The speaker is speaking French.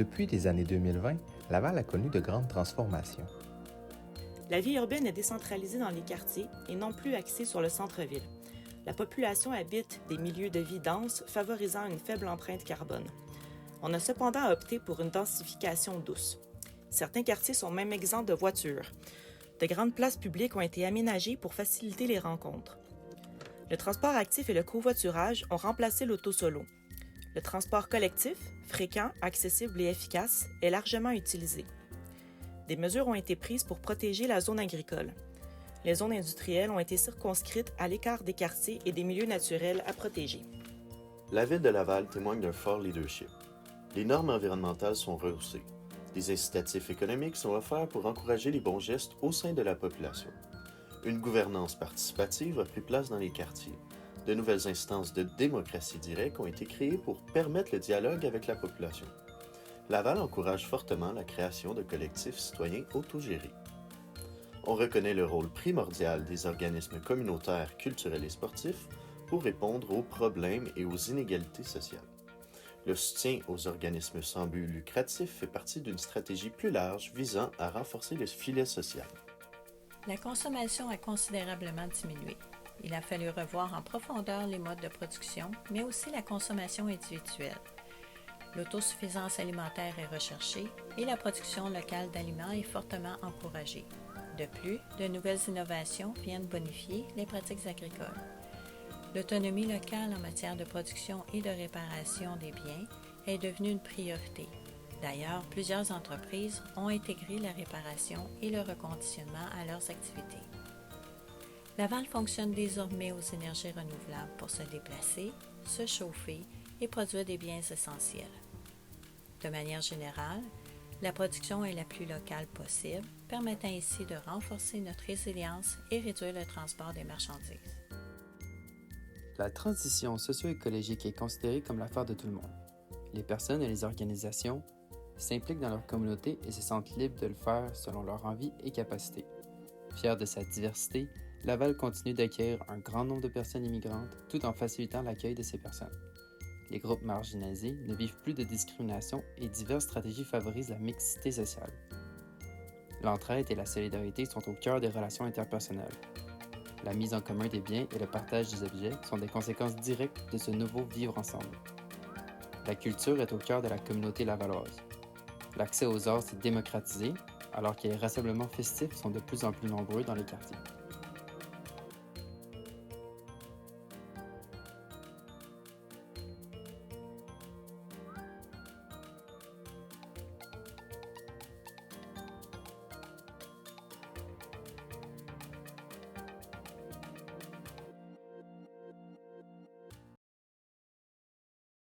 Depuis les années 2020, Laval a connu de grandes transformations. La vie urbaine est décentralisée dans les quartiers et non plus axée sur le centre-ville. La population habite des milieux de vie denses, favorisant une faible empreinte carbone. On a cependant opté pour une densification douce. Certains quartiers sont même exempts de voitures. De grandes places publiques ont été aménagées pour faciliter les rencontres. Le transport actif et le covoiturage ont remplacé l'auto-solo. Le transport collectif, fréquent, accessible et efficace, est largement utilisé. Des mesures ont été prises pour protéger la zone agricole. Les zones industrielles ont été circonscrites à l'écart des quartiers et des milieux naturels à protéger. La ville de Laval témoigne d'un fort leadership. Les normes environnementales sont rehaussées. Des incitatifs économiques sont offerts pour encourager les bons gestes au sein de la population. Une gouvernance participative a pris place dans les quartiers. De nouvelles instances de démocratie directe ont été créées pour permettre le dialogue avec la population. Laval encourage fortement la création de collectifs citoyens autogérés. On reconnaît le rôle primordial des organismes communautaires, culturels et sportifs pour répondre aux problèmes et aux inégalités sociales. Le soutien aux organismes sans but lucratif fait partie d'une stratégie plus large visant à renforcer le filet social. La consommation a considérablement diminué. Il a fallu revoir en profondeur les modes de production, mais aussi la consommation individuelle. L'autosuffisance alimentaire est recherchée et la production locale d'aliments est fortement encouragée. De plus, de nouvelles innovations viennent bonifier les pratiques agricoles. L'autonomie locale en matière de production et de réparation des biens est devenue une priorité. D'ailleurs, plusieurs entreprises ont intégré la réparation et le reconditionnement à leurs activités. Laval fonctionne désormais aux énergies renouvelables pour se déplacer, se chauffer et produire des biens essentiels. De manière générale, la production est la plus locale possible, permettant ainsi de renforcer notre résilience et réduire le transport des marchandises. La transition socio-écologique est considérée comme l'affaire de tout le monde. Les personnes et les organisations s'impliquent dans leur communauté et se sentent libres de le faire selon leur envie et capacité. Fier de sa diversité, Laval continue d'accueillir un grand nombre de personnes immigrantes tout en facilitant l'accueil de ces personnes. Les groupes marginalisés ne vivent plus de discrimination et diverses stratégies favorisent la mixité sociale. L'entraide et la solidarité sont au cœur des relations interpersonnelles. La mise en commun des biens et le partage des objets sont des conséquences directes de ce nouveau vivre ensemble. La culture est au cœur de la communauté lavalloise. L'accès aux arts s'est démocratisé, alors que les rassemblements festifs sont de plus en plus nombreux dans les quartiers.